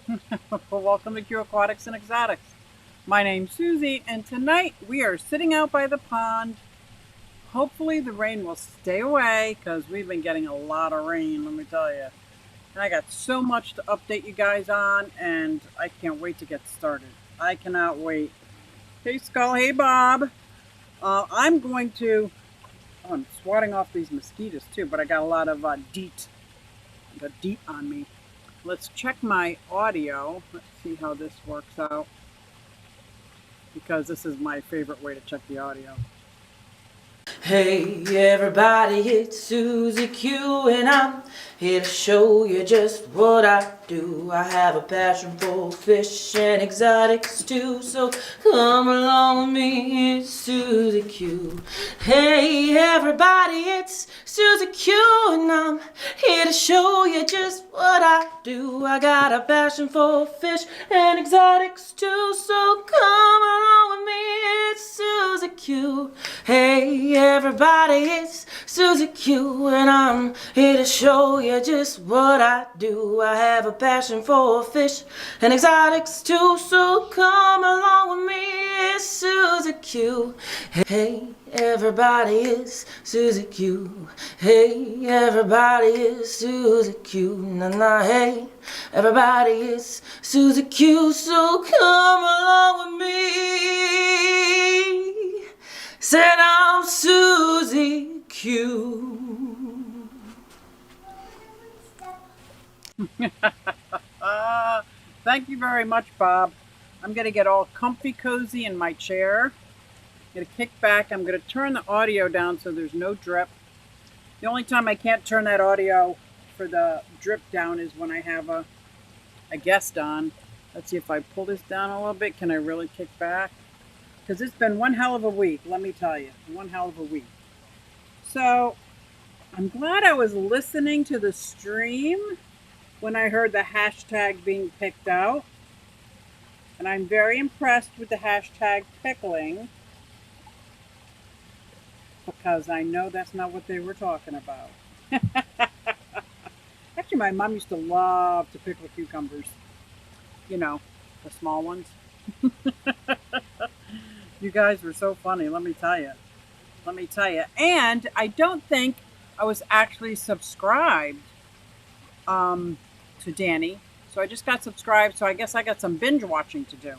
Well, welcome to Q Aquatics and Exotics. My name's Susie, and tonight we are sitting out by the pond. Hopefully, the rain will stay away because we've been getting a lot of rain, let me tell you. And I got so much to update you guys on, and I can't wait to get started. I cannot wait. Hey, Skull. Hey, Bob. I'm going to. Oh, I'm swatting off these mosquitoes too, but I got a lot of DEET. I got DEET on me. Let's check my audio. Let's see how this works out because this is my favorite way to check the audio. Hey everybody, it's SuzyQue and I'm here to show you just what I do. I have a passion for fish and exotics too, so come along with me, it's SuzyQue. Hey everybody, it's SuzyQue and I'm here to show you just what I do. I got a passion for fish and exotics too, so come along with me, it's SuzyQue. Hey everybody, it's SuzyQue and I'm here to show you just what I do. I have a passion for fish and exotics too, so come along with me, it's SuzyQue. Hey everybody, it's SuzyQue. Hey everybody, it's SuzyQue. Na na, hey everybody, it's SuzyQue, so come along with me. Said I'm SuzyQue. Thank you very much, Bob. I'm going to get all comfy cozy in my chair. I'm going to kick back. I'm going to turn the audio down so there's no drip. The only time I can't turn that audio for the drip down is when I have a guest on. Let's see if I pull this down a little bit. Can I really kick back? Because it's been one hell of a week, let me tell you. One hell of a week. So I'm glad I was listening to the stream when I heard the hashtag being picked out. And I'm very impressed with the hashtag pickling because I know that's not what they were talking about. Actually, my mom used to love to pickle cucumbers. You know, the small ones. You guys were so funny, let me tell you. Let me tell you. And I don't think I was actually subscribed to Danny. So I just got subscribed. So I guess I got some binge watching to do.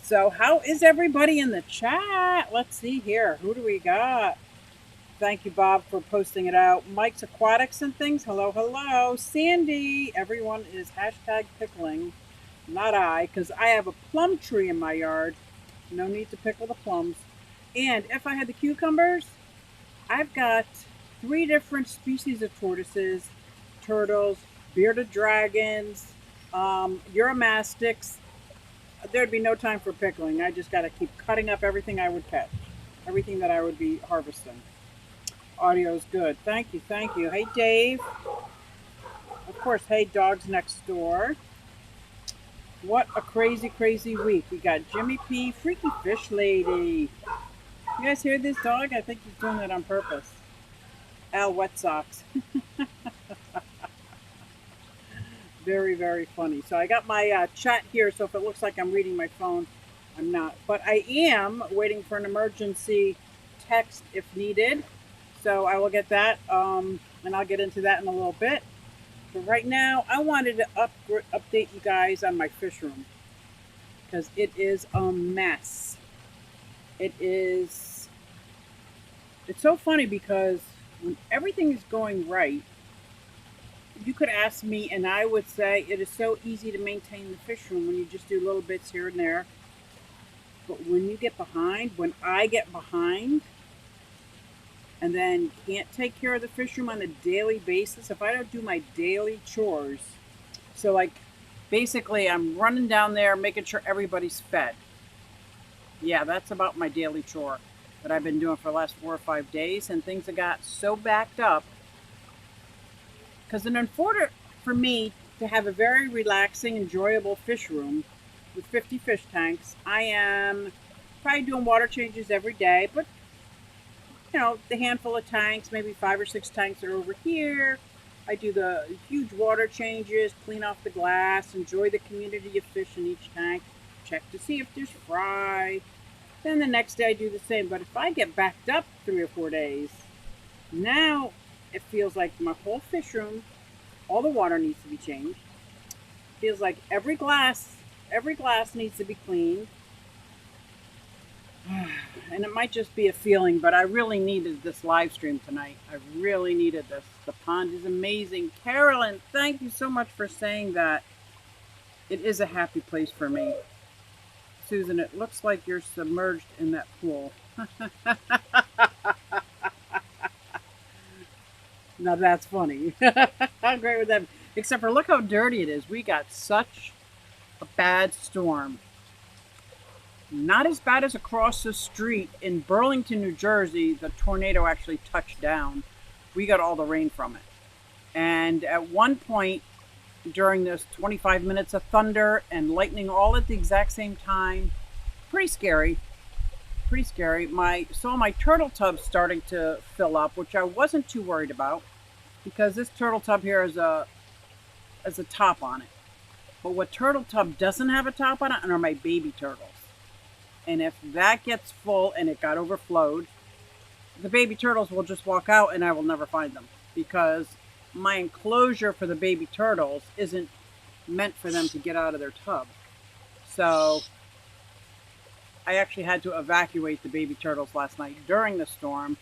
So how is everybody in the chat? Let's see here. Who do we got? Thank you, Bob, for posting it out. Mike's Aquatics and things. Hello, hello. Sandy. Everyone is hashtag pickling. Not I, because I have a plum tree in my yard. No need to pickle the plums. And if I had the cucumbers, I've got 3 different species of tortoises, turtles, bearded dragons, Uromastics. There'd be no time for pickling. I just got to keep cutting up everything I would catch, everything that I would be harvesting. Audio's good. Thank you, thank you. Hey, Dave. Of course, hey, dogs next door. What a crazy, crazy week. We got Jimmy P, Freaky Fish Lady. You guys hear this dog? I think he's doing that on purpose. Al Wet Socks. Very, very funny. So I got my chat here, so if it looks like I'm reading my phone, I'm not. But I am waiting for an emergency text if needed. So I will get that, and I'll get into that in a little bit. But right now, I wanted to update you guys on my fish room because it is a mess. It's so funny because when everything is going right, you could ask me and I would say it is so easy to maintain the fish room when you just do little bits here and there. But when you get behind, when I get behind and then can't take care of the fish room on a daily basis, if I don't do my daily chores, so like basically I'm running down there making sure everybody's fed. Yeah, that's about my daily chore that I've been doing for the last 4 or 5 days, and things have got so backed up. Because in order for me to have a very relaxing, enjoyable fish room with 50 fish tanks, I am probably doing water changes every day, but the handful of tanks, maybe 5 or 6 tanks are over here. I do the huge water changes, clean off the glass, enjoy the community of fish in each tank, check to see if there's fry. Then the next day I do the same. But if I get backed up 3 or 4 days, now it feels like my whole fish room, all the water needs to be changed. Feels like every glass needs to be cleaned. And it might just be a feeling, but I really needed this live stream tonight. I really needed this. The pond is amazing. Carolyn, thank you so much for saying that. It is a happy place for me. Susan, it looks like you're submerged in that pool. Now that's funny. I'm great with that. Except for look how dirty it is. We got such a bad storm. Not as bad as across the street in Burlington, New Jersey. The tornado actually touched down. We got all the rain from it. And at one point during this 25 minutes of thunder and lightning all at the exact same time, pretty scary. Pretty scary. Saw my turtle tub starting to fill up, which I wasn't too worried about because this turtle tub here has a top on it. But what turtle tub doesn't have a top on it are my baby turtles. And if that gets full and it got overflowed, the baby turtles will just walk out and I will never find them because my enclosure for the baby turtles isn't meant for them to get out of their tub. So I actually had to evacuate the baby turtles last night during the storm,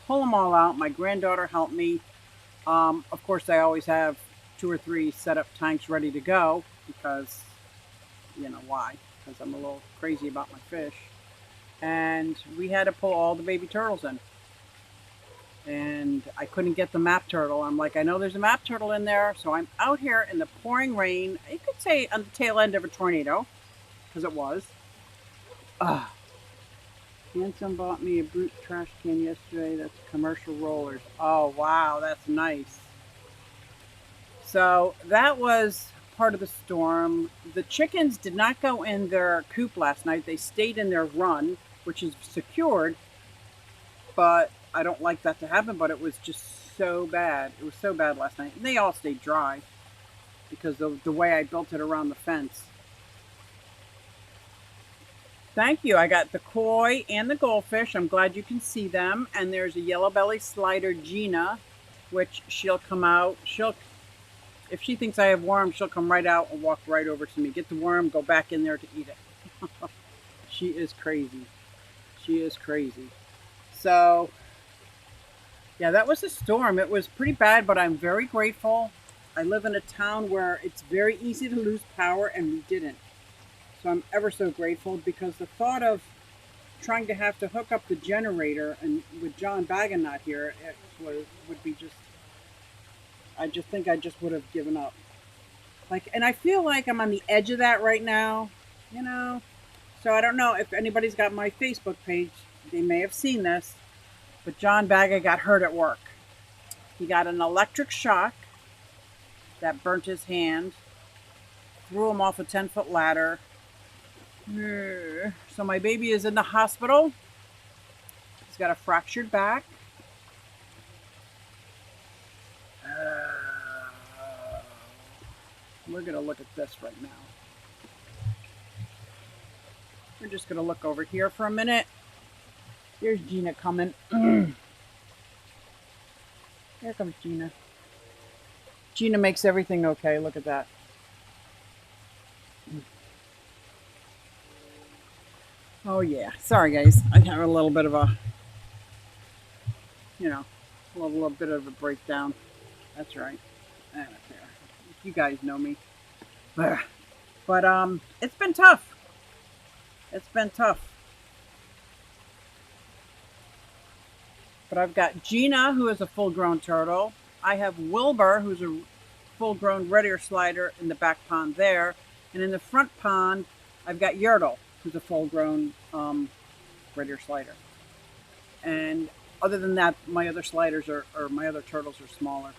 pull them all out. My granddaughter helped me. Of course, I always have 2 or 3 set up tanks ready to go because, you know why? Because I'm a little crazy about my fish. And we had to pull all the baby turtles in. And I couldn't get the map turtle. I'm like, I know there's a map turtle in there. So I'm out here in the pouring rain. You could say on the tail end of a tornado, because it was. Handsome bought me a brute trash can yesterday. That's commercial rollers. Oh, wow. That's nice. So that was part of the storm. The chickens did not go in their coop last night. They stayed in their run, which is secured. But I don't like that to happen, but it was just so bad. It was so bad last night. And they all stayed dry because of the way I built it around the fence. Thank you. I got the koi and the goldfish. I'm glad you can see them. And there's a yellow belly slider, Gina, which she'll come out. If she thinks I have worms, she'll come right out and walk right over to me. Get the worm, go back in there to eat it. She is crazy. She is crazy. So, yeah, that was a storm. It was pretty bad, but I'm very grateful. I live in a town where it's very easy to lose power, and we didn't. So I'm ever so grateful because the thought of trying to have to hook up the generator and with John Baggin not here, would be just, I just think I just would have given up. And I feel like I'm on the edge of that right now, you know. So I don't know if anybody's got my Facebook page. They may have seen this, but John Baggin got hurt at work. He got an electric shock that burnt his hand, threw him off a 10-foot ladder. So my baby is in the hospital. He's got a fractured back. We're going to look at this right now. We're just going to look over here for a minute. Here's Gina coming. Here comes Gina. Gina makes everything okay. Look at that. Oh, yeah. Sorry, guys. I have a little bit of a, a little bit of a breakdown. That's right. I don't care. You guys know me. But it's been tough. It's been tough. But I've got Gina, who is a full-grown turtle. I have Wilbur, who's a full-grown red ear slider in the back pond there. And in the front pond, I've got Yertle, who's a full-grown red ear slider. And other than that, my other sliders my other turtles are smaller.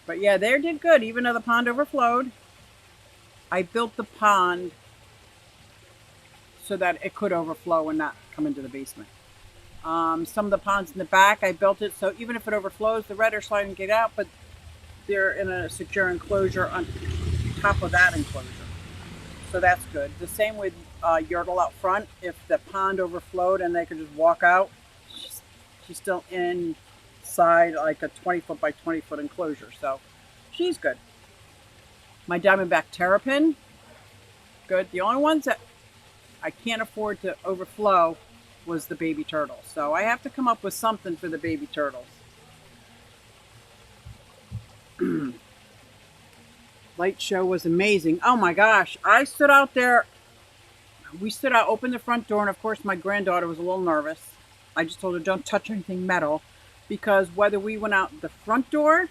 But yeah, they did good, even though the pond overflowed. I built the pond so that it could overflow and not come into the basement. Some of the ponds in the back, I built it so even if it overflows, the red ear slide can get out. But they're in a secure enclosure on top of that enclosure. So that's good. The same with Yertle out front. If the pond overflowed and they could just walk out, she's, she's still inside like a 20-foot by 20-foot enclosure. So she's good. My Diamondback Terrapin, good. The only ones that I can't afford to overflow was the baby turtles. So I have to come up with something for the baby turtles. Light show was amazing. Oh my gosh. I stood out there. We stood out, opened the front door, and of course my granddaughter was a little nervous. I just told her don't touch anything metal, because whether we went out the front door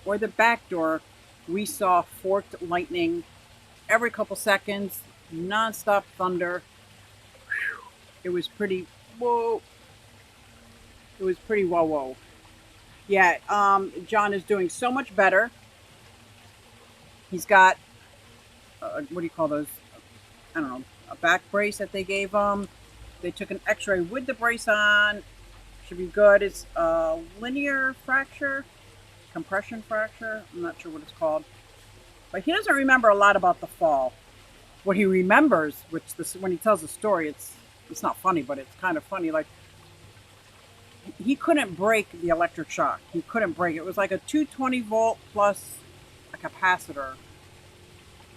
or the back door, we saw forked lightning every couple seconds, nonstop thunder. Whew. It was pretty whoa. It was pretty whoa. Yeah, John is doing so much better. He's got, what do you call those? I don't know, a back brace that they gave him. They took an x-ray with the brace on. Should be good. It's a linear fracture, compression fracture. I'm not sure what it's called. But he doesn't remember a lot about the fall. What he remembers, which this, when he tells the story, it's not funny, but it's kind of funny. Like, he couldn't break the electric shock. He couldn't break it. It was like a 220 volt plus a capacitor,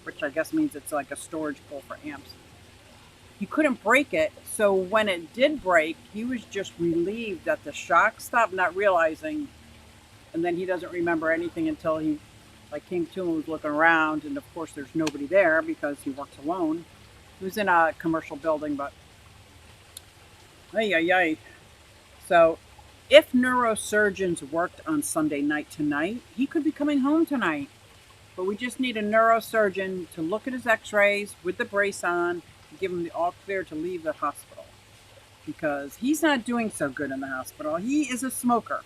which I guess means it's like a storage pull for amps. He couldn't break it, so when it did break, he was just relieved that the shock stopped, not realizing, and then he doesn't remember anything until he came to and was looking around, and of course there's nobody there because he works alone. He was in a commercial building, but ay. So if neurosurgeons worked on Sunday night tonight, he could be coming home tonight. But we just need a neurosurgeon to look at his x-rays with the brace on, to give him the all clear to leave the hospital. Because he's not doing so good in the hospital. He is a smoker.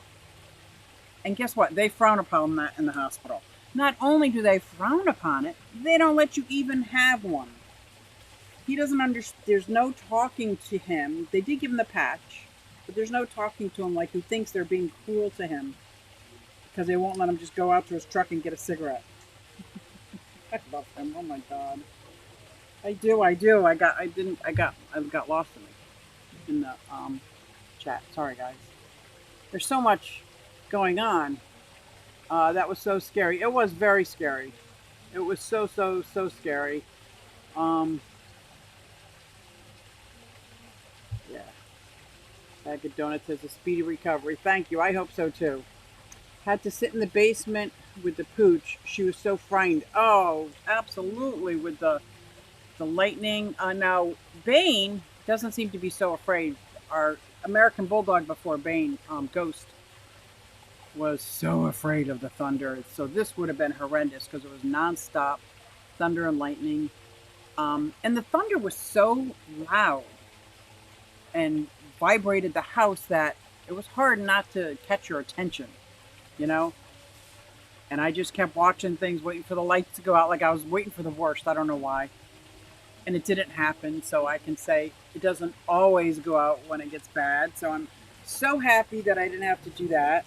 And guess what? They frown upon that in the hospital. Not only do they frown upon it, they don't let you even have one. He doesn't understand. There's no talking to him. They did give him the patch, but there's no talking to him. Like, he thinks they're being cruel to him because they won't let him just go out to his truck and get a cigarette. I love him. Oh my God. I do. I got lost in the chat. Sorry, guys. There's so much going on. That was so scary. It was very scary. It was so scary. Yeah. Bag of Donuts says a speedy recovery. Thank you. I hope so too. Had to sit in the basement with the pooch. She was so frightened. Oh, absolutely, with the lightning. Now, Bane doesn't seem to be so afraid. Our American Bulldog before Bane, Ghost, was so afraid of the thunder. So this would have been horrendous because it was nonstop thunder and lightning. And the thunder was so loud and vibrated the house that it was hard not to catch your attention, you know? And I just kept watching things, waiting for the lights to go out, like I was waiting for the worst. I don't know why. And it didn't happen, so I can say it doesn't always go out when it gets bad. So I'm so happy that I didn't have to do that.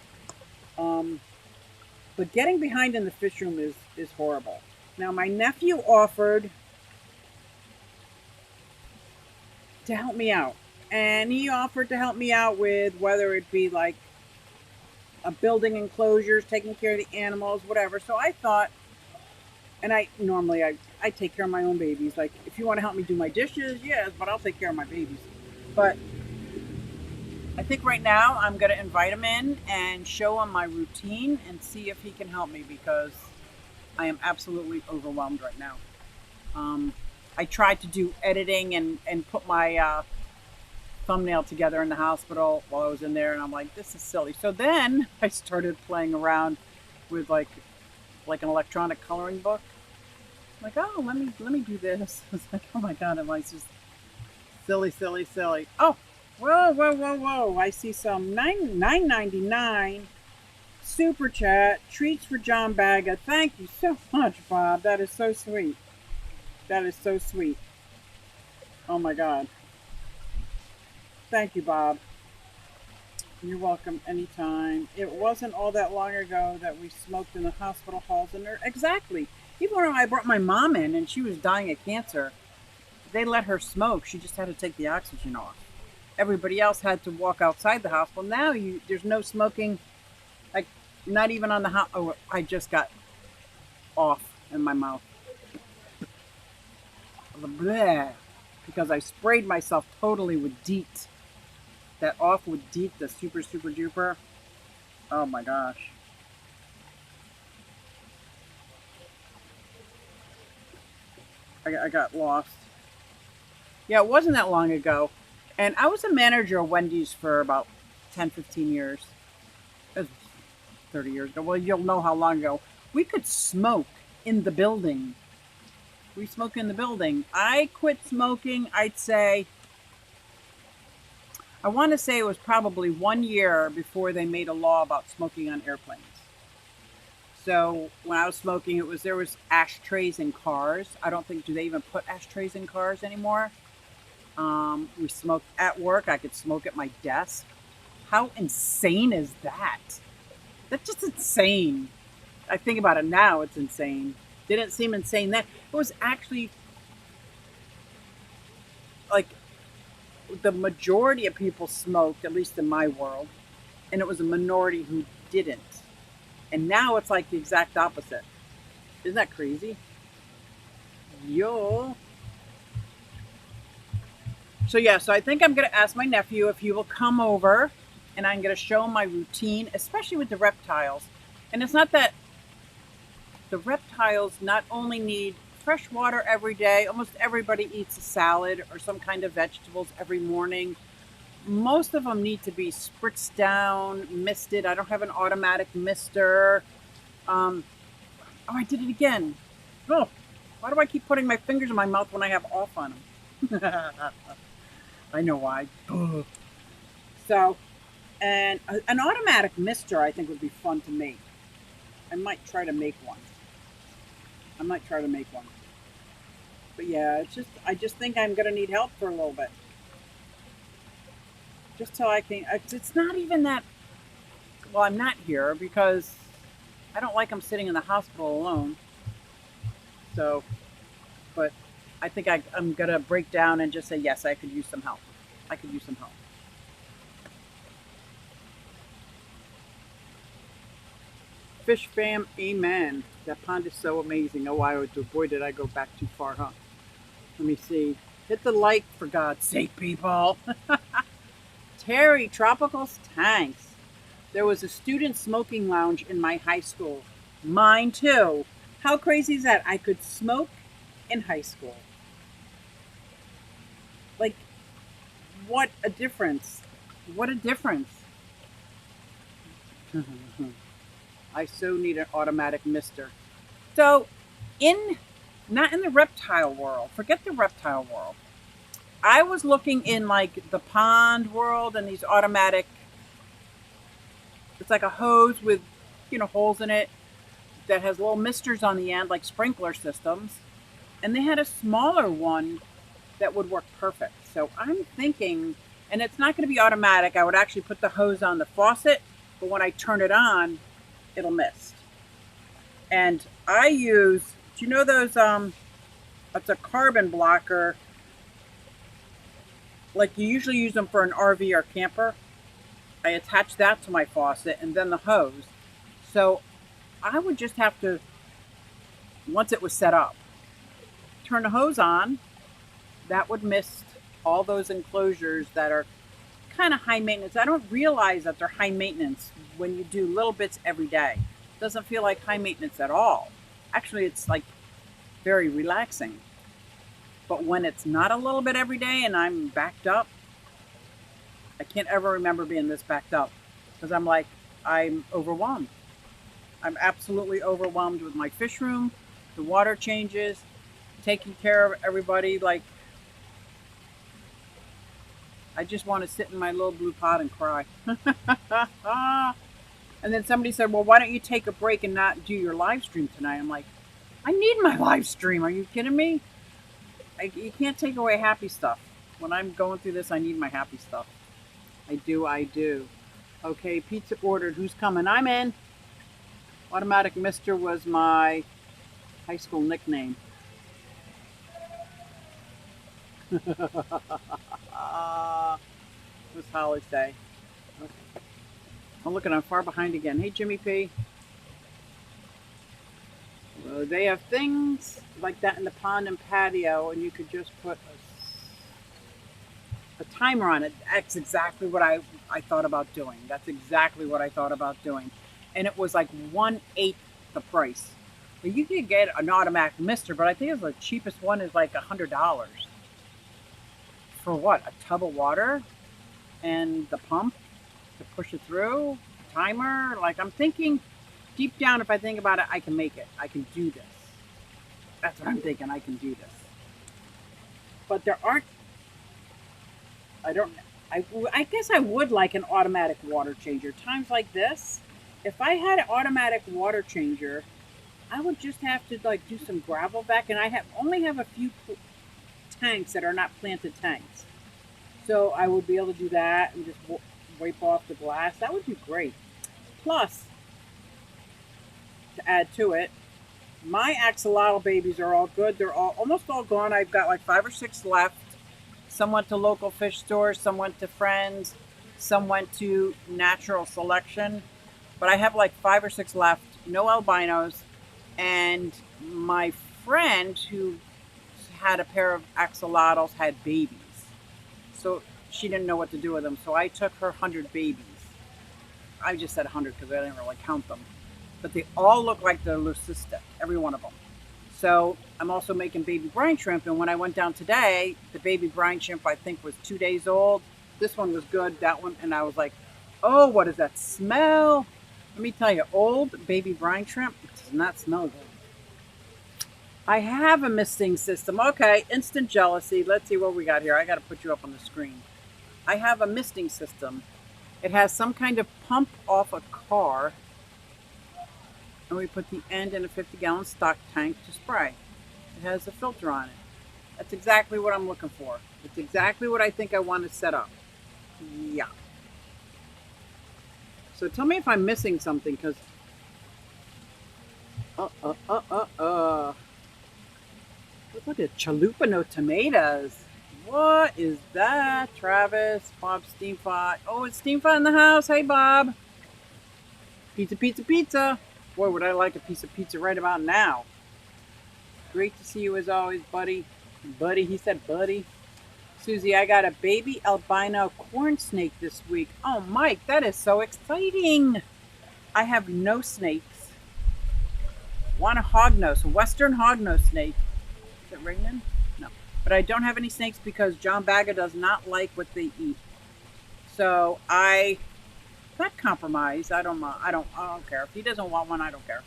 But getting behind in the fish room is horrible. Now, my nephew offered to help me out. And he offered to help me out with whether it be like a building enclosures, taking care of the animals, whatever. So I thought, and I take care of my own babies. Like, if you want to help me do my dishes, yes, but I'll take care of my babies. But I think right now I'm going to invite him in and show him my routine and see if he can help me, because I am absolutely overwhelmed right now. I tried to do editing and put my thumbnail together in the hospital while I was in there, and I'm like, this is silly. So then I started playing around with like an electronic coloring book. I'm like, oh, let me do this. It's like, oh my God, I'm like, just silly. Oh, whoa! I see some $9.99 super chat treats for John Baga. Thank you so much, Bob. That is so sweet. Oh my God. Thank you, Bob. You're welcome anytime. It wasn't all that long ago that we smoked in the hospital halls, and exactly. Even when I brought my mom in and she was dying of cancer, they let her smoke. She just had to take the oxygen off. Everybody else had to walk outside the hospital. Now there's no smoking, like not even on the house. Oh, I just got off in my mouth. Bleh, because I sprayed myself totally with DEET. That off with DEET, the super super duper. Oh my gosh. I got lost. Yeah, it wasn't that long ago. And I was a manager of Wendy's for about 10, 15 years. It was 30 years ago. Well, you'll know how long ago. We could smoke in the building. We smoke in the building. I quit smoking, I'd say, I want to say it was probably 1 year before they made a law about smoking on airplanes. So when I was smoking, there was ashtrays in cars. I don't think, do they even put ashtrays in cars anymore? We smoked at work. I could smoke at my desk. How insane is that? That's just insane. I think about it now, it's insane. Didn't seem insane then. It was actually like the majority of people smoked, at least in my world, and it was a minority who didn't. And now it's like the exact opposite. Isn't that crazy? Yo. So yeah, so I think I'm going to ask my nephew if he will come over and I'm going to show him my routine, especially with the reptiles. And it's not that the reptiles not only need fresh water every day, almost everybody eats a salad or some kind of vegetables every morning. Most of them need to be spritzed down, misted. I don't have an automatic mister. Oh, I did it again. Oh, why do I keep putting my fingers in my mouth when I have off on them? I know why. So, and an automatic mister I think would be fun to make. I might try to make one. But yeah, I just think I'm going to need help for a little bit. Just till I can. It's not even that. Well, I'm not here because I don't like them sitting in the hospital alone. So, but I think I'm going to break down and just say, yes, I could use some help. I could use some help. Fish fam, amen. That pond is so amazing. Oh, boy, did I go back too far, huh? Let me see. Hit the like, for God's sake, people. Terry, Tropicals, thanks. There was a student smoking lounge in my high school. Mine too. How crazy is that? I could smoke in high school. Like, what a difference. What a difference. I so need an automatic mister. So, not in the reptile world. Forget the reptile world. I was looking in like the pond world and these automatic. It's like a hose with, holes in it that has little misters on the end, like sprinkler systems. And they had a smaller one that would work perfect. So I'm thinking, and it's not going to be automatic. I would actually put the hose on the faucet, but when I turn it on, it'll mist. And I use, do you know those, it's a carbon blocker. Like you usually use them for an RV or camper. I attach that to my faucet and then the hose. So I would just have to, once it was set up, turn the hose on. That would mist all those enclosures that are kind of high maintenance. I don't realize that they're high maintenance when you do little bits every day. It doesn't feel like high maintenance at all. Actually, it's like very relaxing. But when it's not a little bit every day and I'm backed up, I can't ever remember being this backed up because I'm overwhelmed. I'm absolutely overwhelmed with my fish room, the water changes, taking care of everybody. Like, I just want to sit in my little blue pot and cry. And then somebody said, well, why don't you take a break and not do your live stream tonight? I'm like, I need my live stream. Are you kidding me? You can't take away happy stuff. When I'm going through this, I need my happy stuff. I do. Okay, pizza ordered. Who's coming? I'm in. Automatic Mister was my high school nickname. What's Holly say? Okay. I'm looking, I'm far behind again. Hey, Jimmy P. They have things like that in the pond and patio, and you could just put a timer on it. That's exactly what I thought about doing. That's exactly what I thought about doing. And it was like 1/8 the price. Well, you could get an automatic mister, but I think it's the cheapest one is like $100. For what? A tub of water and the pump to push it through? Timer? Like, I'm thinking deep down, if I think about it, I can make it. I can do this. That's what I'm thinking. I can do this. But there aren't, I don't, I guess I would like an automatic water changer. Times like this, if I had an automatic water changer, I would just have to like do some gravel back, and only have a few tanks that are not planted tanks. So I would be able to do that and just wipe off the glass. That would be great. Plus, to add to it, my axolotl babies are all good. They're almost all gone. I've got like 5 or 6 left. Some went to local fish stores, some went to friends, some went to natural selection. But I have like 5 or 6 left, no albinos. And my friend who had a pair of axolotls had babies. So she didn't know what to do with them. So I took her 100 babies. I just said 100 because I didn't really count them. But they all look like they're leucistic, every one of them. So I'm also making baby brine shrimp. And when I went down today, the baby brine shrimp I think was 2 days old. This one was good, that one. And I was like, oh, what is that smell? Let me tell you, old baby brine shrimp does not smell good. I have a misting system. Okay, instant jealousy. Let's see what we got here. I got to put you up on the screen. I have a misting system. It has some kind of pump off a car. And we put the end in a 50-gallon stock tank to spray. It has a filter on it. That's exactly what I'm looking for. It's exactly what I think I want to set up. Yeah. So tell me if I'm missing something, because... Look at chalupa, no tomatoes. What is that, Travis? Bob Steamfot. Oh, it's Steamfot in the house. Hey, Bob. Pizza, pizza, pizza. Boy, would I like a piece of pizza right about now. Great to see you as always, buddy. Buddy, he said buddy. Susie, I got a baby albino corn snake this week. Oh, Mike, that is so exciting. I have no snakes. Want a hognose, a western hognose snake. Is it raining? No. But I don't have any snakes because John Bagga does not like what they eat. So I not compromise. I don't care. If he doesn't want one, I don't care.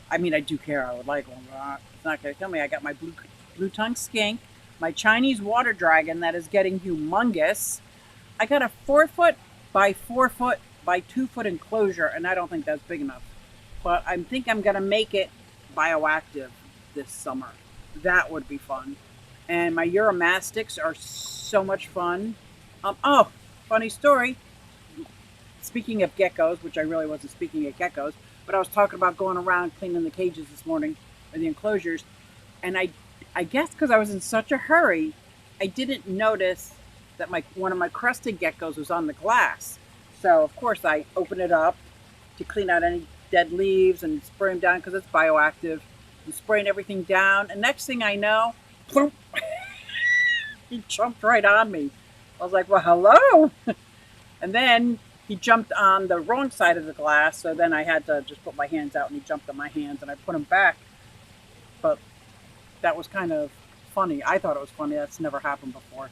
I mean, I do care. I would like one, but it's not going to kill me. I got my blue tongue skink, my Chinese water dragon that is getting humongous. I got a 4-foot by 4-foot by 2-foot enclosure, and I don't think that's big enough. But I think I'm going to make it bioactive this summer. That would be fun. And my Uromastics are so much fun. Oh, funny story. Speaking of geckos, which I really wasn't speaking of geckos, but I was talking about going around cleaning the cages this morning, or the enclosures, and I guess because I was in such a hurry, I didn't notice that one of my crested geckos was on the glass. So of course I open it up to clean out any dead leaves and spray them down because it's bioactive. I'm spraying everything down, and next thing I know, plump, he jumped right on me. I was like, well, hello. And then he jumped on the wrong side of the glass, so then I had to just put my hands out, and he jumped on my hands, and I put him back. But that was kind of funny. I thought it was funny. That's never happened before.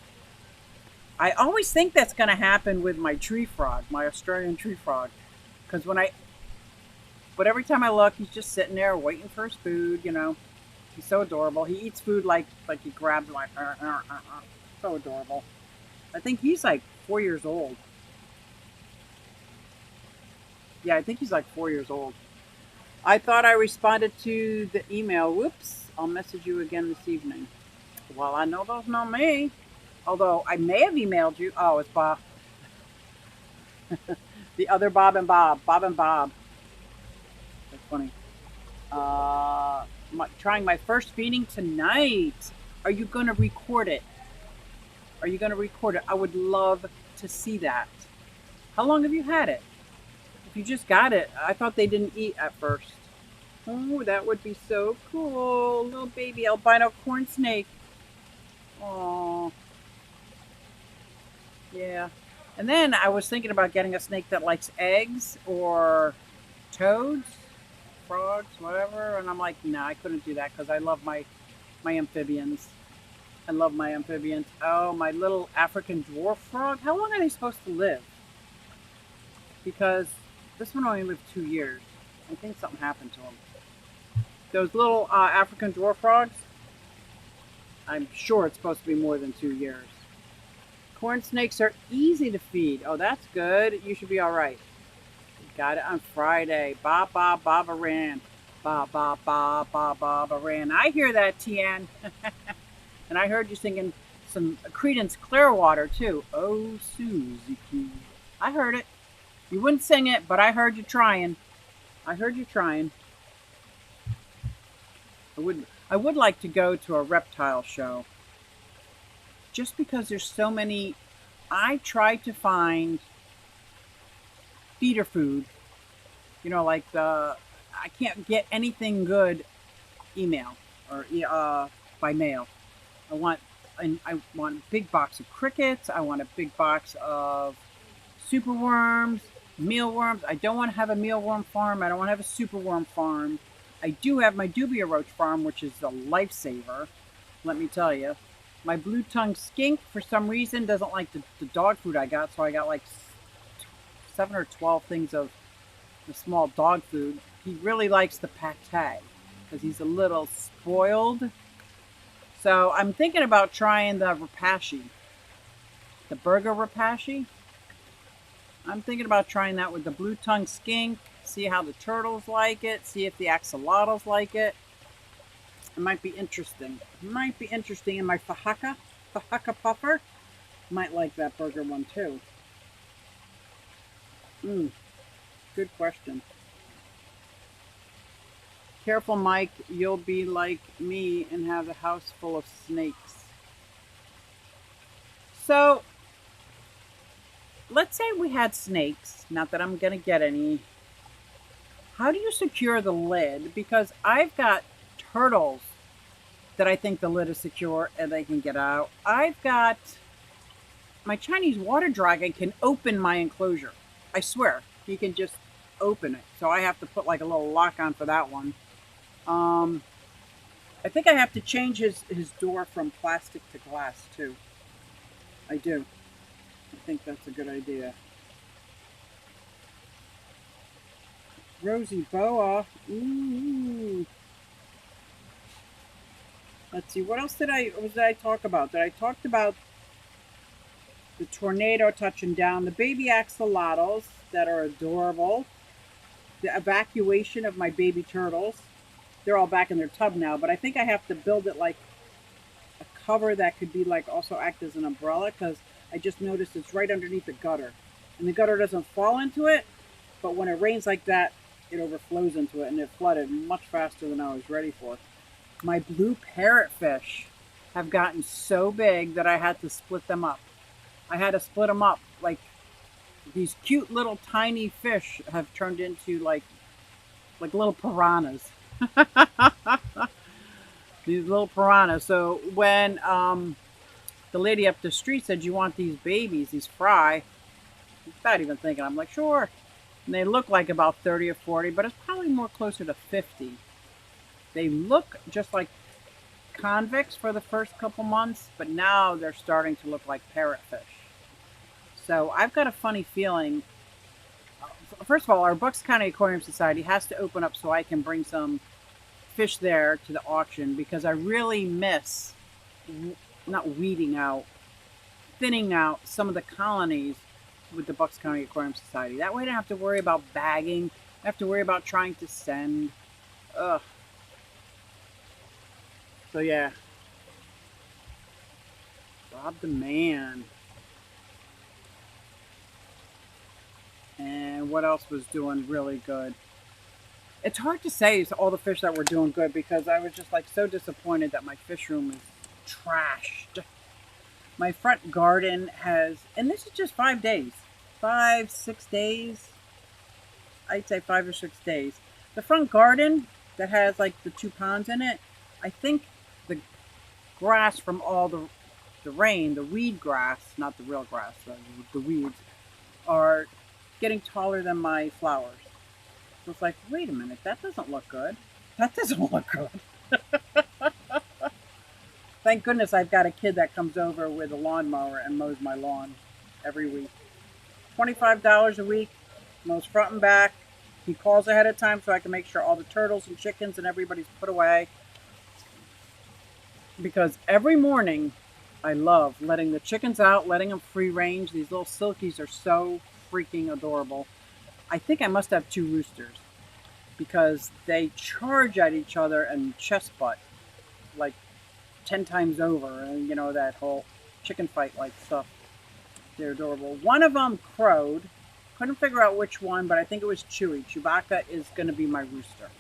I always think that's going to happen with my tree frog, my Australian tree frog. But every time I look, he's just sitting there waiting for his food, you know. He's so adorable. He eats food like he grabs like, so adorable. I think he's like 4 years old. Yeah, I think he's like 4 years old. I thought I responded to the email. Whoops. I'll message you again this evening. Well, I know that's not me. Although I may have emailed you. Oh, it's Bob. The other Bob and Bob. Bob and Bob. That's funny. Trying my first feeding tonight. Are you going to record it? Are you going to record it? I would love to see that. How long have you had it? If you just got it, I thought they didn't eat at first. Oh, that would be so cool. Little baby albino corn snake. Oh, yeah. And then I was thinking about getting a snake that likes eggs or toads, frogs, whatever. And I'm like, no, I couldn't do that because I love my amphibians. I love my amphibians. Oh, my little African dwarf frog. How long are they supposed to live? Because this one only lived 2 years. I think something happened to him. Those little African dwarf frogs, I'm sure it's supposed to be more than 2 years. Corn snakes are easy to feed. Oh, that's good. You should be all right. Got it on Friday. Ba ba Baba ran. Ba ba ba ba Baba ran. I hear that, Tian. And I heard you singing some Creedence Clearwater too. Oh, SuzyQue. I heard it. You wouldn't sing it, but I heard you trying. I heard you trying. I would like to go to a reptile show. Just because there's so many. I try to find feeder food. You know, like I can't get anything good email or by mail. I want a big box of crickets. I want a big box of superworms, mealworms. I don't want to have a mealworm farm. I don't want to have a superworm farm. I do have my dubia roach farm, which is a lifesaver. Let me tell you. My blue-tongued skink, for some reason, doesn't like the dog food I got, so I got like 7 or 12 things of the small dog food. He really likes the pate because he's a little spoiled. So I'm thinking about trying the rapashi, the burger rapashi. I'm thinking about trying that with the blue-tongued skink, see how the turtles like it, see if the axolotls like it. It might be interesting. It might be interesting. And my Fahaka puffer might like that burger one too. Good question. Careful, Mike. You'll be like me and have a house full of snakes. So, let's say we had snakes. Not that I'm going to get any. How do you secure the lid? Because I've got turtles that I think the lid is secure and they can get out. I've got my Chinese water dragon can open my enclosure. I swear, he can just open it. So I have to put like a little lock on for that one. I think I have to change his door from plastic to glass too. I do. I think that's a good idea. Rosie boa. Ooh. Let's see. What else did I talk about? I talked about the tornado touching down, the baby axolotls that are adorable, the evacuation of my baby turtles. They're all back in their tub now, but I think I have to build it like a cover that could be like also act as an umbrella because I just noticed it's right underneath the gutter. And the gutter doesn't fall into it, but when it rains like that, it overflows into it and it flooded much faster than I was ready for. My blue parrotfish have gotten so big that I had to split them up. I had to split them up. Like these cute little tiny fish have turned into like little piranhas. These little piranhas. So when the lady up the street said, "You want these babies, these fry?" Without even thinking, I'm like, "Sure." And they look like about 30 or 40, but it's probably more closer to 50. They look just like convicts for the first couple months, but now they're starting to look like parrotfish. So I've got a funny feeling. First of all, our Bucks County Aquarium Society has to open up so I can bring some fish there to the auction because I really miss not weeding out, thinning out some of the colonies with the Bucks County Aquarium Society. That way I don't have to worry about bagging. I have to worry about trying to send. Ugh. So yeah. Bob the man. And what else was doing really good? It's hard to say all the fish that were doing good because I was just like so disappointed that my fish room is trashed. My front garden has, and this is just 5 days, 5, 6 days. I'd say 5 or 6 days. The front garden that has like the 2 ponds in it, I think the grass from all the rain, the weed grass, not the real grass, the weeds, are getting taller than my flowers. So it's like, wait a minute, that doesn't look good. That doesn't look good. Thank goodness I've got a kid that comes over with a lawnmower and mows my lawn every week. $25 a week, mows front and back. He calls ahead of time so I can make sure all the turtles and chickens and everybody's put away. Because every morning I love letting the chickens out, letting them free range. These little silkies are so freaking adorable. I think I must have 2 roosters because they charge at each other and chest butt like 10 times over, and you know, that whole chicken fight like stuff. They're adorable. One of them crowed. Couldn't figure out which one, but I think it was Chewy. Chewbacca is going to be my rooster.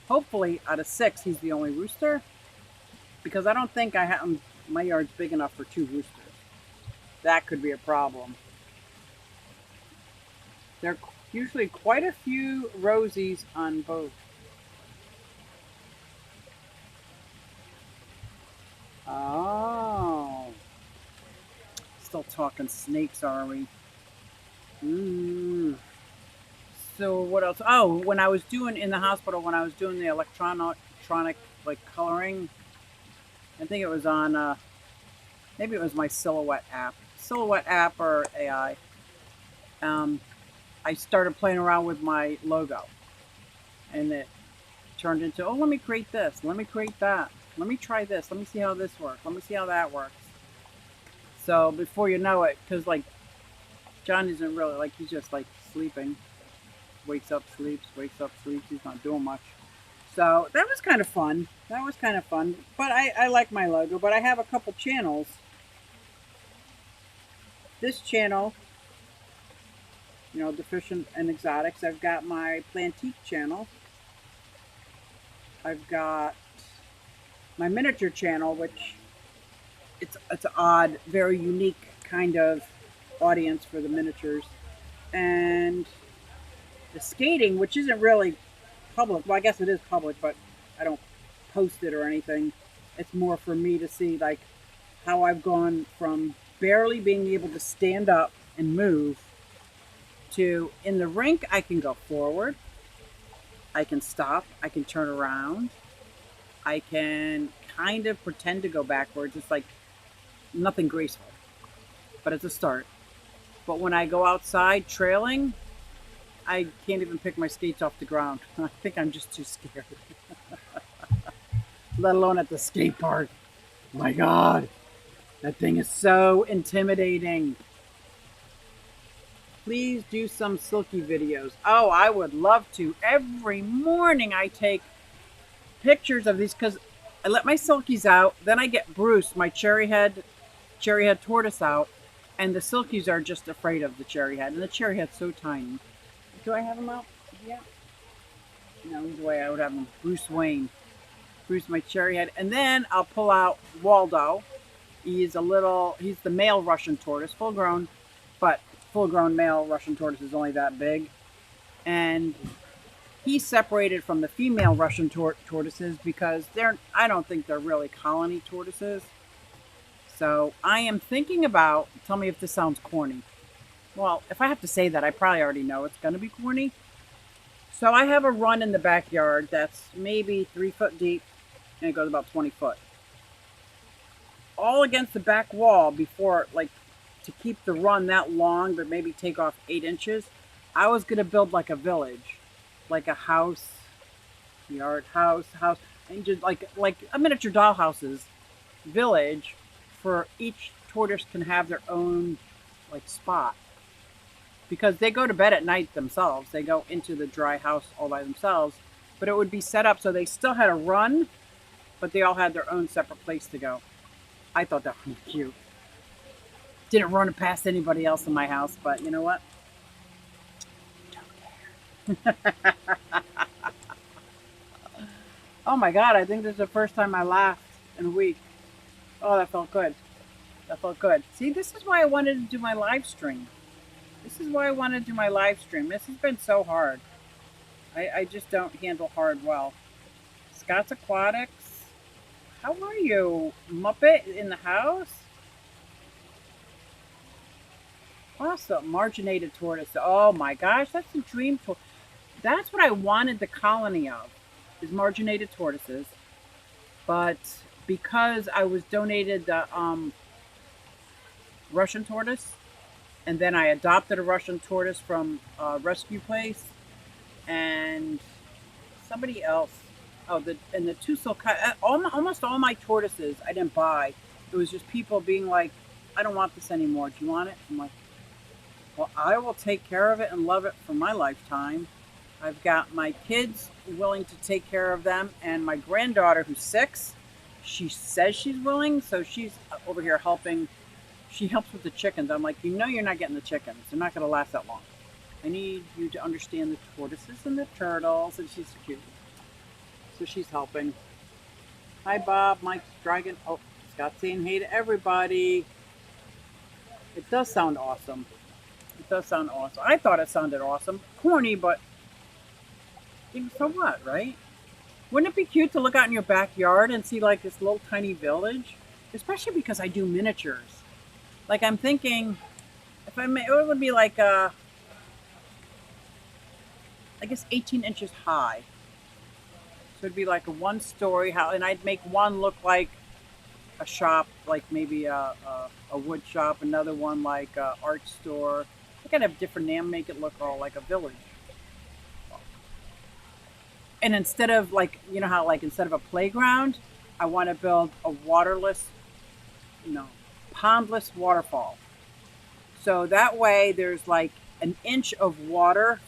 Hopefully, out of 6, he's the only rooster, because I don't think my yard's big enough for 2 roosters. That could be a problem. There are usually quite a few rosies on both. Oh. Still talking snakes, are we? So what else? Oh, when I was doing in the hospital, when I was doing the electronic like coloring, I think it was on, maybe it was my Silhouette app or AI. I started playing around with my logo, and it turned into, oh, let me create this, let me create that, let me try this, let me see how this works, let me see how that works. So before you know it, because like John isn't really, like, he's just like sleeping, wakes up, sleeps, he's not doing much. So that was kind of fun. But I like my logo, but I have a couple channels. This channel, you know, Deficient and Exotics. I've got my Plantique channel. I've got my miniature channel, which it's an odd, very unique kind of audience for the miniatures. And the skating, which isn't really public. Well, I guess it is public, but I don't post it or anything. It's more for me to see, like, how I've gone from barely being able to stand up and move to, in the rink, I can go forward, I can stop, I can turn around, I can kind of pretend to go backwards. It's like nothing graceful, but it's a start. But when I go outside trailing, I can't even pick my skates off the ground. I think I'm just too scared. Let alone at the skate park. My God, that thing is so intimidating. Please do some silky videos. Oh, I would love to. Every morning I take pictures of these because I let my silkies out. Then I get Bruce, my cherry head tortoise, out. And the silkies are just afraid of the cherry head. And the cherry head's so tiny. Do I have him out? Yeah. No, he's away. I would have him. Bruce Wayne. Bruce, my cherry head. And then I'll pull out Waldo. He's the male Russian tortoise, full grown. But full-grown male Russian tortoise is only that big. And he's separated from the female Russian tortoises because I don't think they're really colony tortoises. So I am thinking about, tell me if this sounds corny. Well, if I have to say that, I probably already know it's going to be corny. So I have a run in the backyard that's maybe 3 foot deep, and it goes about 20 foot. All against the back wall before, like, to keep the run that long, but maybe take off 8 inches, I was going to build like a village, like a house, yard, house, and just like a miniature dollhouses village, for each tortoise can have their own like spot. Because they go to bed at night themselves. They go into the dry house all by themselves, but it would be set up so they still had a run, but they all had their own separate place to go. I thought that would be cute. Didn't run past anybody else in my house, but you know what? Oh my God, I think this is the first time I laughed in a week. Oh, that felt good. That felt good. See, this is why I wanted to do my live stream. This is why I wanted to do my live stream. This has been so hard. I just don't handle hard well. Scott's Aquatics. How are you? Muppet in the house? Awesome. Marginated tortoise. Oh my gosh, that's a dream. That's what I wanted the colony of, is marginated tortoises. But because I was donated the Russian tortoise, and then I adopted a Russian tortoise from a rescue place, and somebody else. Oh, the two almost all my tortoises I didn't buy. It was just people being like, "I don't want this anymore. Do you want it?" I'm like, "Well, I will take care of it and love it for my lifetime." I've got my kids willing to take care of them, and my granddaughter, who's 6, she says she's willing, so she's over here helping. She helps with the chickens. I'm like, you're not getting the chickens. They're not going to last that long. I need you to understand the tortoises and the turtles, and she's cute. So she's helping. Hi, Bob, Mike Dragon. Oh, Scott saying hey to everybody. It does sound awesome. It does sound awesome. I thought it sounded awesome. Corny, but so what, right? Wouldn't it be cute to look out in your backyard and see like this little tiny village? Especially because I do miniatures. Like I'm thinking, if I may, it would be like I guess 18 inches high. So it'd be like a 1-story house, and I'd make one look like a shop, like maybe a wood shop, another one like a art store. I could have different name, make it look all like a village. And instead of like, you know how like instead of a playground, I want to build a waterless, no, pondless waterfall. So that way there's like an inch of water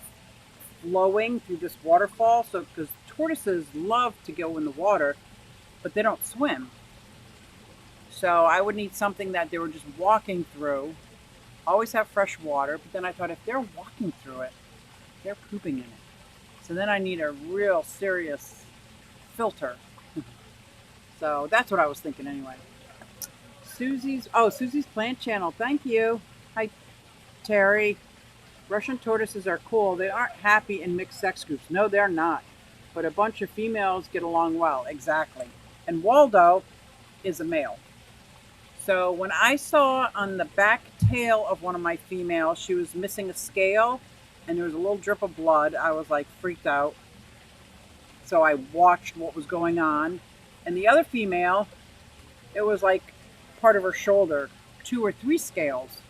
flowing through this waterfall. So because tortoises love to go in the water, but they don't swim. So I would need something that they were just walking through. Always have fresh water, but then I thought if they're walking through it, they're pooping in it. So then I need a real serious filter. So that's what I was thinking anyway. Suzy's Plant Channel. Thank you. Hi, Terry. Russian tortoises are cool. They aren't happy in mixed sex groups. No, they're not. But a bunch of females get along well. Exactly. And Waldo is a male. So when I saw on the back tail of one of my females, she was missing a scale and there was a little drip of blood, I was like freaked out. So I watched what was going on. And the other female, it was like part of her shoulder, 2 or 3 scales.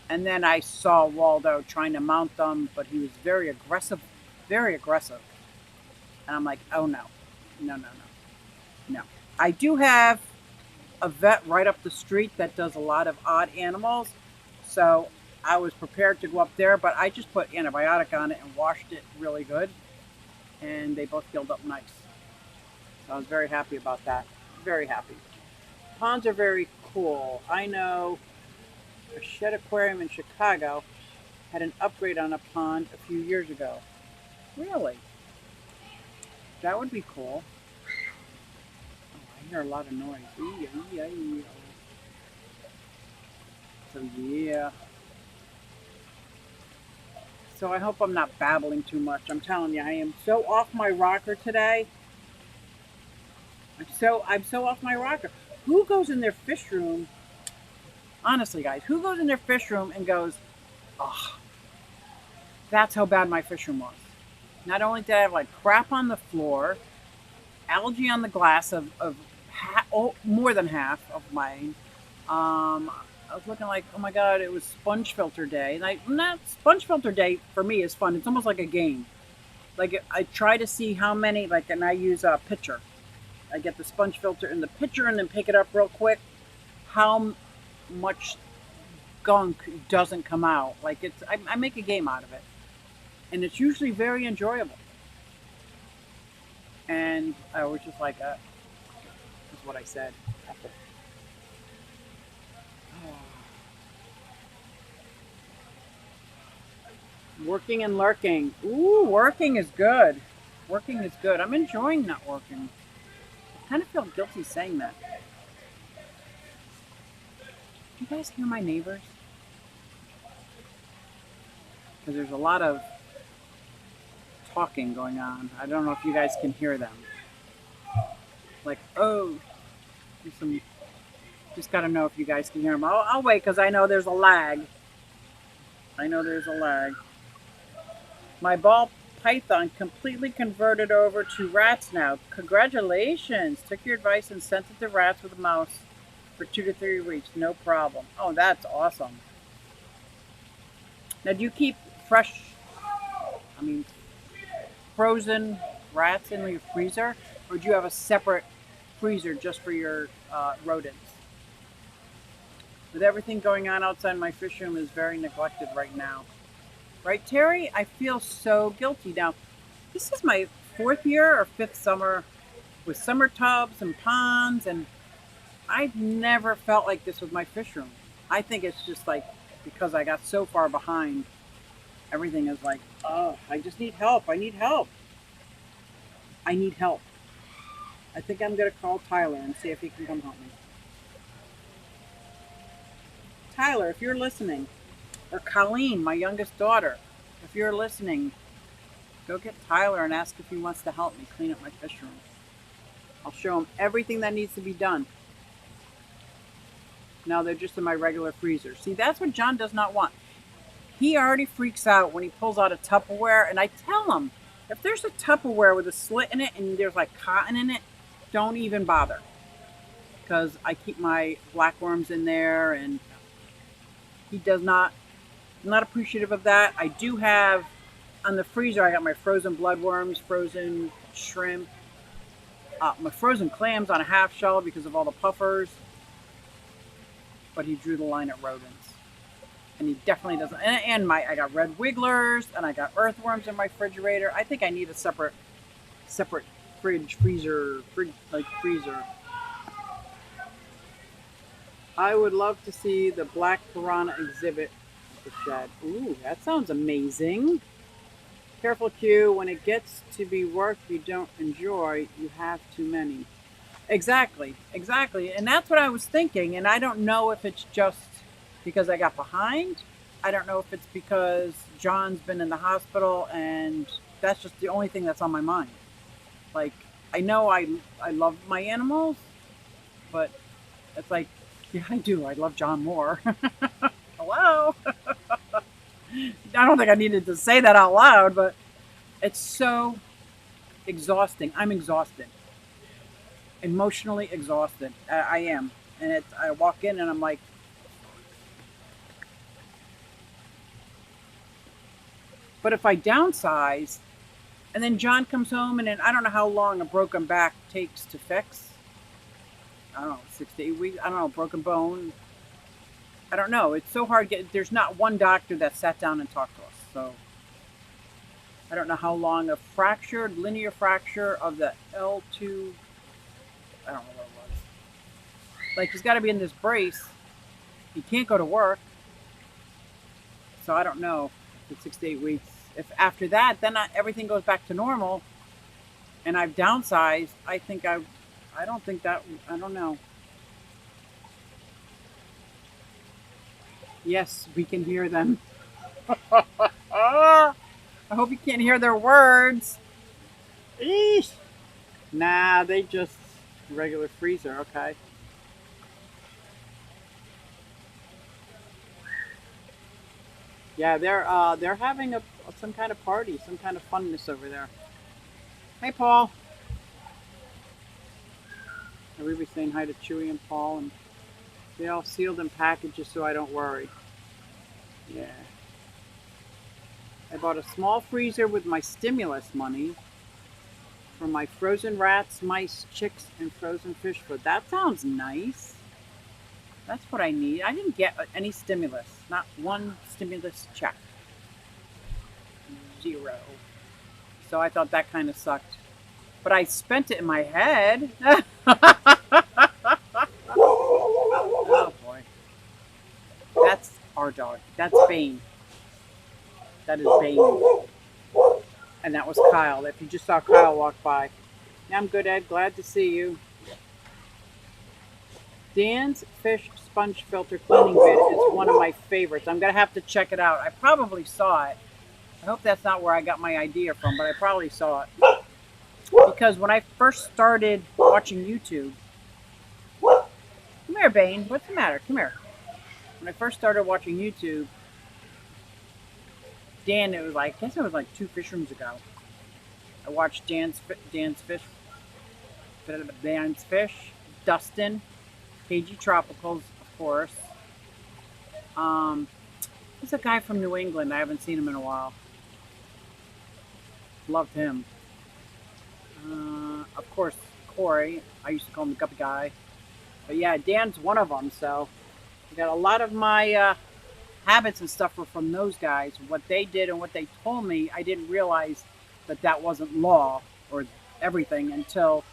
And then I saw Waldo trying to mount them, but he was very aggressive, very aggressive. And I'm like, oh no, no, no, no, no. I do have a vet right up the street that does a lot of odd animals. So I was prepared to go up there, but I just put antibiotic on it and washed it really good. And they both healed up nice. So I was very happy about that. Very happy. Ponds are very cool. I know a shed aquarium in Chicago had an upgrade on a pond a few years ago. Really? That would be cool. I hear a lot of noise. So yeah. So I hope I'm not babbling too much. I'm telling you, I am so off my rocker today. I'm so off my rocker. Who goes in their fish room? Honestly, guys, who goes in their fish room and goes, "Oh, that's how bad my fish room was." Not only did I have like crap on the floor, algae on the glass of more than half of mine. I was looking like, oh my god, it was sponge filter day. And not sponge filter day for me is fun. It's almost like a game. Like I try to see how many, like, and I use a pitcher. I get the sponge filter in the pitcher and then pick it up real quick. How much gunk doesn't come out? Like I make a game out of it, and it's usually very enjoyable. And I was just like, that's what I said. Working and lurking. Ooh, working is good. Working is good. I'm enjoying not working. I kind of feel guilty saying that. Do you guys hear my neighbors? Because there's a lot of talking going on. I don't know if you guys can hear them. Like, oh, there's some. Just got to know if you guys can hear them. I'll wait because I know there's a lag. I know there's a lag. My ball python completely converted over to rats now. Congratulations. Took your advice and sent it to rats with a mouse for 2 to 3 weeks. No problem. Oh, that's awesome. Now, do you keep fresh, frozen rats in your freezer? Or do you have a separate freezer just for your rodents? With everything going on outside, my fish room is very neglected right now. Right, Terry? I feel so guilty now. This is my 4th year or 5th summer with summer tubs and ponds, and I've never felt like this with my fish room. I think it's just like because I got so far behind, everything is like, oh, I just need help. I need help. I need help. I think I'm going to call Tyler and see if he can come help me. Tyler, if you're listening, or Colleen, my youngest daughter, if you're listening, go get Tyler and ask if he wants to help me clean up my fish room. I'll show him everything that needs to be done. Now they're just in my regular freezer. See, that's what John does not want. He already freaks out when he pulls out a Tupperware, and I tell him, if there's a Tupperware with a slit in it and there's like cotton in it, don't even bother. Because I keep my blackworms in there, and he does not, not appreciative of that. I do have, on the freezer, I got my frozen bloodworms, frozen shrimp, my frozen clams on a half shell because of all the puffers. But he drew the line at rodents. And he definitely doesn't. And I got red wigglers, and I got earthworms in my refrigerator. I think I need a separate freezer. I would love to see the black piranha exhibit at the shed. Ooh, that sounds amazing. Careful, Q. When it gets to be work you don't enjoy, you have too many. Exactly. And that's what I was thinking. And I don't know if it's just because I got behind. I don't know if it's because John's been in the hospital and that's just the only thing that's on my mind. Like, I know I love my animals, but it's like, yeah, I do. I love John more. Hello? I don't think I needed to say that out loud, but it's so exhausting. I'm exhausted. Emotionally exhausted. I am. And I walk in and I'm like, but if I downsize, and then John comes home, and then I don't know how long a broken back takes to fix. I don't know, 6 to 8 weeks. I don't know, broken bone. I don't know. It's so hard to get. There's not one doctor that sat down and talked to us. So I don't know how long a fractured, linear fracture of the L2. I don't know what it was. Like, he's got to be in this brace. He can't go to work. So I don't know. If 6 to 8 weeks. If after that, then everything goes back to normal, and I've downsized, I don't know. Yes, we can hear them. I hope you can't hear their words. Eesh. Nah, they just regular freezer, okay. Yeah, they're having some kind of party, some kind of funness over there. Hey, Paul. I will be saying hi to Chewy and Paul, and they all sealed in packages so I don't worry. Yeah. I bought a small freezer with my stimulus money for my frozen rats, mice, chicks, and frozen fish food. That sounds nice. That's what I need. I didn't get any stimulus. Not one stimulus check. 0. So I thought that kind of sucked. But I spent it in my head. Oh boy. That's our dog. That's Bane. That is Bane. And that was Kyle. If you just saw Kyle walk by. Yeah, I'm good, Ed. Glad to see you. Dan's Fish Sponge Filter Cleaning Bit is one of my favorites. I'm going to have to check it out. I probably saw it. I hope that's not where I got my idea from, but I probably saw it. Because when I first started watching YouTube... Come here, Bane. What's the matter? Come here. When I first started watching YouTube, Dan, it was like, I guess it was like 2 fish rooms ago. I watched Dan's Fish, Dustin, KG Tropicals, of course. There's a guy from New England. I haven't seen him in a while. Loved him. Of course, Corey. I used to call him the Guppy Guy. But yeah, Dan's one of them. So I got a lot of my habits and stuff were from those guys. What they did and what they told me, I didn't realize that wasn't law or everything until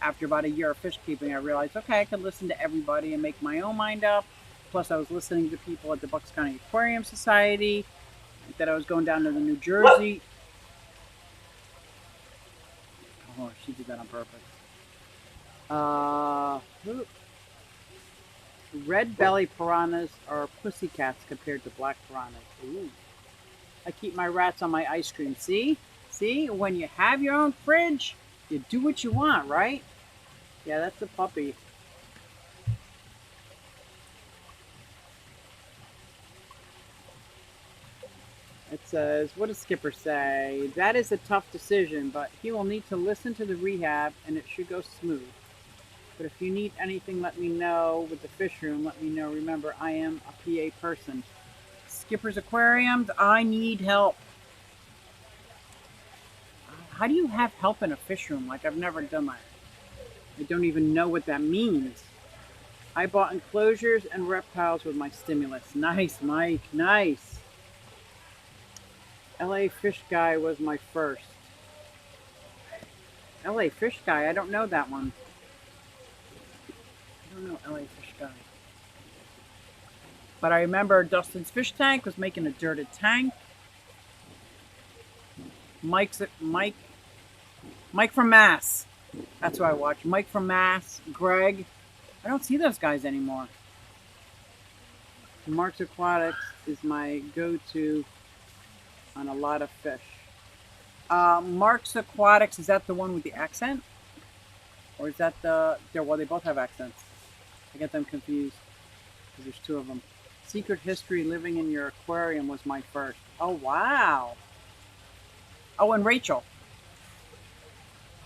after about a year of fish keeping. I realized, okay, I could listen to everybody and make my own mind up. Plus, I was listening to people at the Bucks County Aquarium Society. That I was going down to the New Jersey. Oh, she did that on purpose. Red belly piranhas are pussycats compared to black piranhas. Ooh. I keep my rats on my ice cream. See? See? When you have your own fridge, you do what you want, right? Yeah, that's a puppy. It says, what does Skipper say? That is a tough decision, but he will need to listen to the rehab and it should go smooth. But if you need anything, let me know. With the fish room, let me know. Remember, I am a PA person. Skipper's Aquariums, I need help. How do you have help in a fish room? Like, I've never done that. I don't even know what that means. I bought enclosures and reptiles with my stimulus. Nice, Mike. Nice. LA Fish Guy was my first. LA Fish Guy? I don't know that one. I don't know LA Fish Guy. But I remember Dustin's Fish Tank was making a dirted tank. Mike from Mass. That's who I watch. Mike from Mass. Greg. I don't see those guys anymore. Mark's Aquatics is my go-to on a lot of fish. Mark's Aquatics, is that the one with the accent? Or is that well, they both have accents. I get them confused because there's 2 of them. Secret History Living in Your Aquarium was my first. Oh, wow. Oh, and Rachel.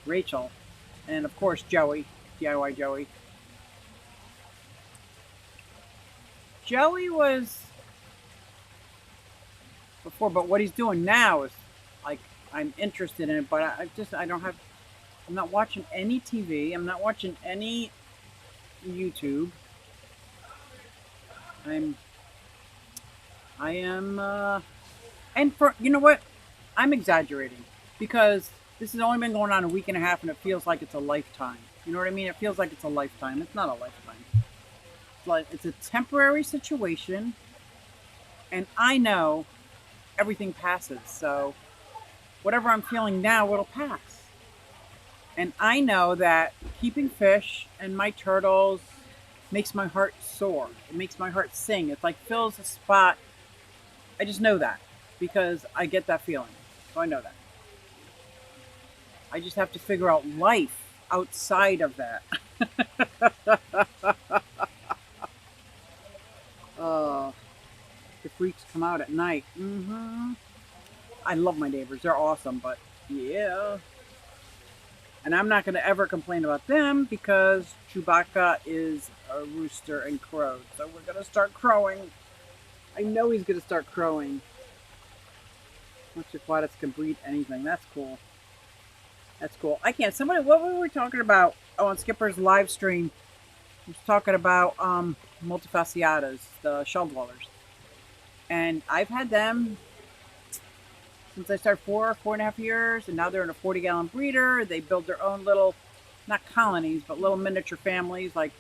Rachel. And, of course, Joey. DIY Joey. Joey was before, but what he's doing now is, like, I'm interested in it, but I'm not watching any TV. I'm not watching any YouTube. I am, and you know what? I'm exaggerating because this has only been going on a week and a half and it feels like it's a lifetime. You know what I mean? It feels like it's a lifetime. It's not a lifetime. It's like, it's a temporary situation and I know everything passes. So whatever I'm feeling now, it'll pass. And I know that keeping fish and my turtles makes my heart soar. It makes my heart sing. It's like fills a spot. I just know that because I get that feeling. So I know that. I just have to figure out life outside of that. The freaks come out at night. I love my neighbors. They're awesome, but yeah. And I'm not going to ever complain about them because Chewbacca is a rooster and crows. So we're going to start crowing. I know he's going to start crowing. Once Aquatics can breed anything. That's cool. That's cool. I can't. Somebody, what were we talking about? Oh, on Skipper's live stream. He was talking about multifasciatas, the shell dwellers. And I've had them since I started 4.5 years, and now they're in a 40-gallon breeder. They build their own little, not colonies, but little miniature families, like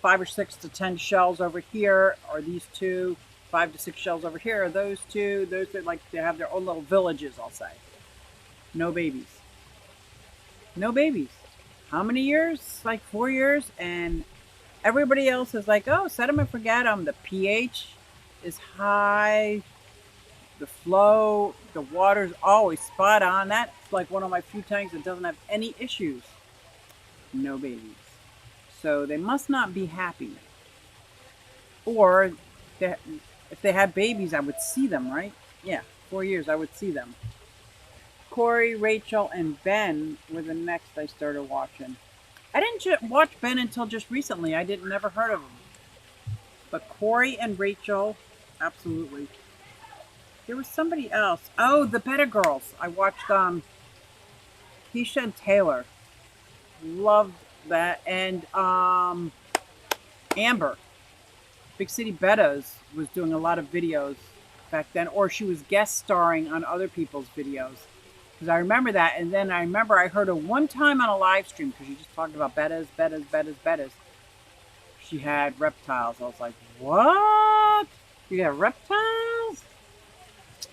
5 or 6 to 10 shells over here are these 2. 5 to 6 shells over here. Those two, those are like they have their own little villages, I'll say. No babies. No babies. How many years? Like 4 years. And everybody else is like, oh, set them and forget them. The pH is high. The flow, the water's always spot on. That's like one of my few tanks that doesn't have any issues. No babies. So they must not be happy. Or if they had babies, I would see them, right? Yeah, 4 years, I would see them. Corey, Rachel, and Ben were the next I started watching. I didn't watch Ben until just recently. I didn't never heard of him. But Corey and Rachel, absolutely. There was somebody else. Oh, the Better Girls. I watched Keisha and Taylor. Loved that. And Amber. Big City Bettas was doing a lot of videos back then. Or she was guest starring on other people's videos. Because I remember that. And then I remember I heard her one time on a live stream. Because she just talked about bettas. She had reptiles. I was like, what? You got reptiles?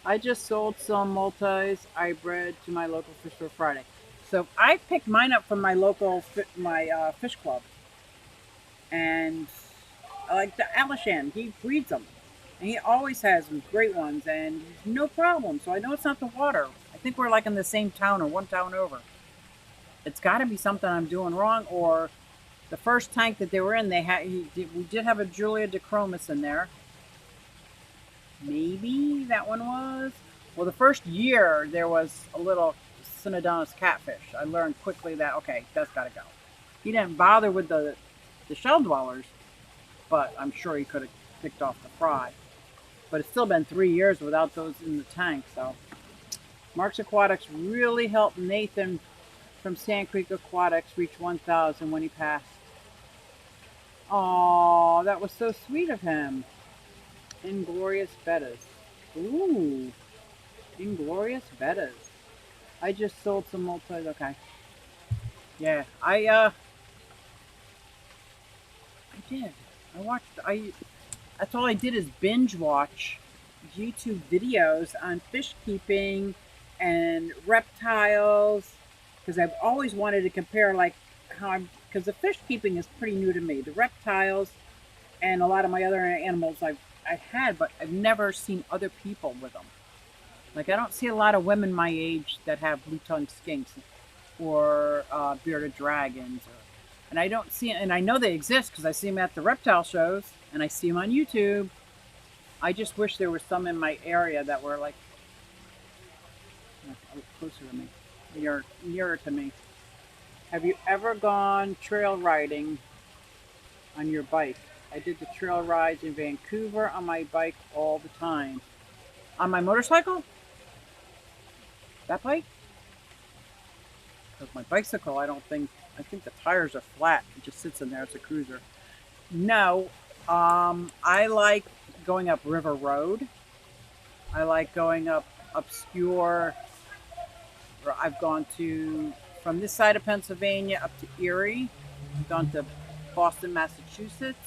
I just sold some multis I bred to my local fish store Friday. So I picked mine up from my local fish club. And I like the Alishan. He breeds them. And he always has some great ones and no problem. So I know it's not the water. I think we're like in the same town or one town over. It's got to be something I'm doing wrong, or the first tank that they were in, we did have a Julia DeChromis in there. Maybe that one was. Well, the first year there was a little Synodontis catfish. I learned quickly that, okay, that's got to go. He didn't bother with the shell dwellers, but I'm sure he could have picked off the fry. But it's still been 3 years without those in the tank. So Marks Aquatics really helped Nathan from Sand Creek Aquatics reach 1,000 when he passed. Oh, that was so sweet of him. Inglorious Bettas. Ooh. Inglorious Bettas. I just sold some multis. Okay. Yeah, I did. That's all I did is binge watch YouTube videos on fish keeping and reptiles, because I've always wanted to compare like because the fish keeping is pretty new to me. The reptiles and a lot of my other animals I've had, but I've never seen other people with them. Like I don't see a lot of women my age that have blue-tongued skinks or bearded dragons, and I don't see, and I know they exist because I see them at the reptile shows and I see them on YouTube. I just wish there were some in my area that were like closer to me, nearer to me. Have you ever gone trail riding on your bike? I did the trail rides in Vancouver on my bike all the time. On my motorcycle? That bike? Because my bicycle, I think the tires are flat. It just sits in there. It's a cruiser. No, I like going up River Road. I like going up obscure. I've gone from this side of Pennsylvania up to Erie. I've gone to Boston, Massachusetts.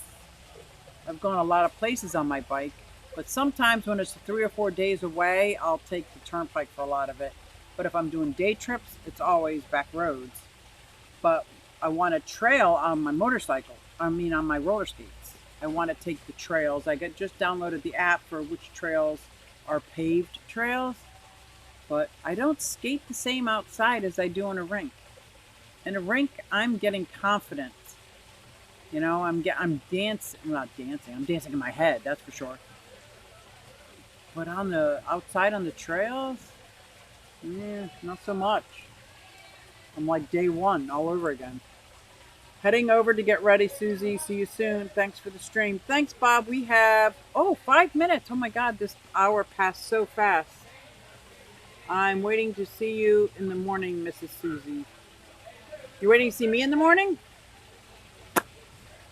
I've gone a lot of places on my bike, but sometimes when it's 3 or 4 days away, I'll take the turnpike for a lot of it. But if I'm doing day trips, it's always back roads. But I want to trail on my motorcycle. On my roller skates. I want to take the trails. I just downloaded the app for which trails are paved trails. But I don't skate the same outside as I do in a rink. In a rink, I'm getting confident. You know, I'm dancing. I'm not dancing. I'm dancing in my head. That's for sure. But outside on the trails, not so much. I'm like day one all over again. Heading over to get ready, Susie. See you soon. Thanks for the stream. Thanks, Bob. We have 5 minutes. Oh my God, this hour passed so fast. I'm waiting to see you in the morning, Mrs. Susie. You waiting to see me in the morning?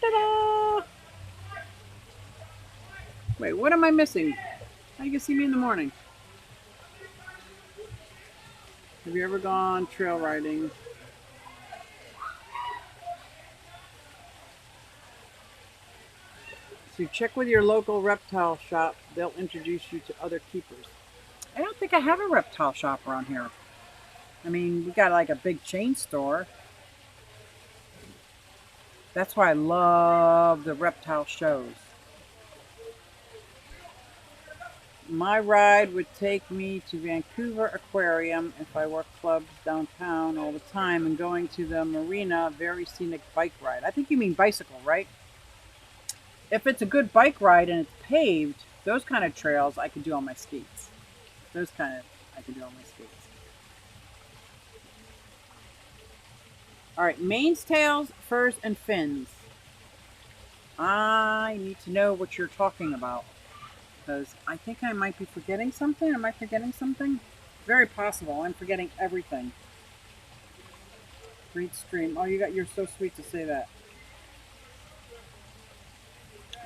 Ta-da! Wait, what am I missing? How you can see me in the morning? Have you ever gone trail riding? So check with your local reptile shop. They'll introduce you to other keepers. I don't think I have a reptile shop around here. I mean, we got like a big chain store. That's why I love the reptile shows. My ride would take me to Vancouver Aquarium if I work clubs downtown all the time, and going to the marina, very scenic bike ride. I think you mean bicycle, right? If it's a good bike ride and it's paved, those kind of trails I could do on my skates. I could do on my skates. All right, manes, tails, furs, and fins. I need to know what you're talking about, because I think I might be forgetting something. Am I forgetting something? Very possible. I'm forgetting everything. Great stream. Oh, you're so sweet to say that.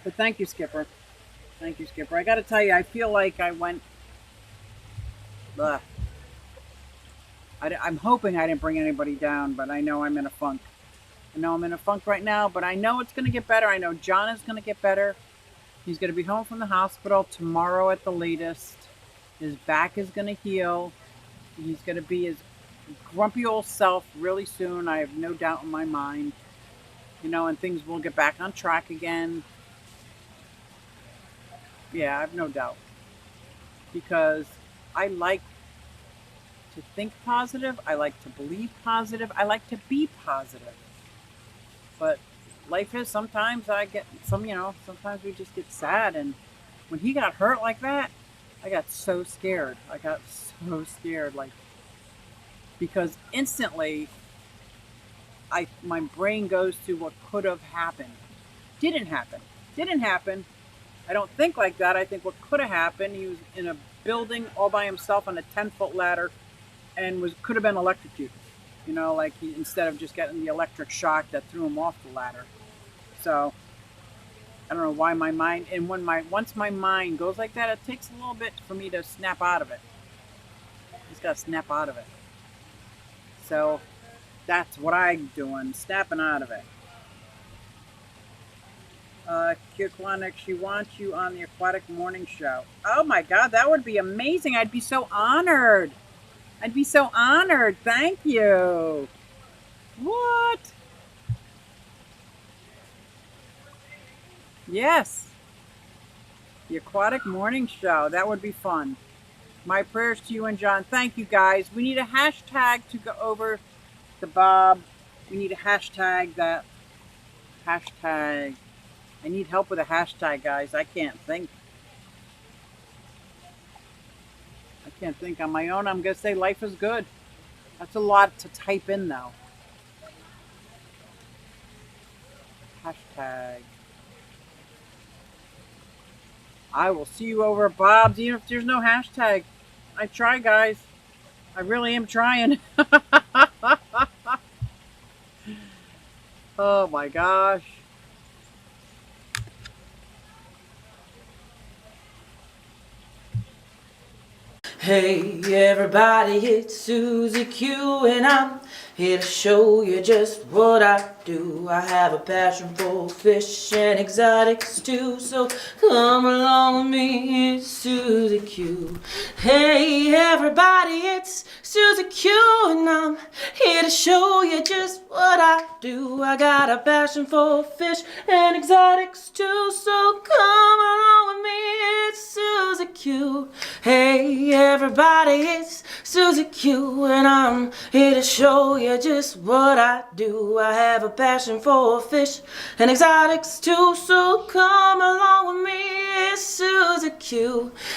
But thank you, Skipper. Thank you, Skipper. I got to tell you, I feel like I went. Ugh. I'm hoping I didn't bring anybody down, but I know I'm in a funk. I know I'm in a funk right now, but I know it's going to get better. I know John is going to get better. He's going to be home from the hospital tomorrow at the latest. His back is going to heal. He's going to be his grumpy old self really soon. I have no doubt in my mind. You know, and things will get back on track again. Yeah, I have no doubt. Because I like to think positive. I like to believe positive. I like to be positive. But life is sometimes sometimes we just get sad. And when he got hurt like that, I got so scared. Like, because instantly my brain goes to what could have happened. Didn't happen. I don't think like that. I think what could have happened, he was in a building all by himself on a 10-foot ladder and could have been electrocuted. You know, like instead of just getting the electric shock that threw him off the ladder. So I don't know why my mind, and once my mind goes like that, it takes a little bit for me to snap out of it. Just gotta snap out of it. So that's what I'm doing, snapping out of it. Aquatic, she wants you on the Aquatic Morning Show. Oh my God, that would be amazing. I'd be so honored. Thank you. What? Yes. The Aquatic Morning Show. That would be fun. My prayers to you and John. Thank you, guys. We need a hashtag to go over to Bob. We need a hashtag that. Hashtag. I need help with a hashtag, guys. I can't think. On my own. I'm going to say life is good. That's a lot to type in, though. Hashtag. I will see you over at Bob's, even if there's no hashtag. I try, guys. I really am trying. Oh, my gosh. Hey everybody, it's SuzyQue and I'm here to show you just what I do. I have a passion for fish and exotics too, so come along with me, it's SuzyQue. Hey everybody, it's SuzyQue and I'm here to show you just what I do. I got a passion for fish and exotics too, so come along with me, it's SuzyQue. Hey everybody, it's SuzyQue and I'm here to show you just what I do. I have a passion for fish and exotics too, so come along with me, it's SuzyQue.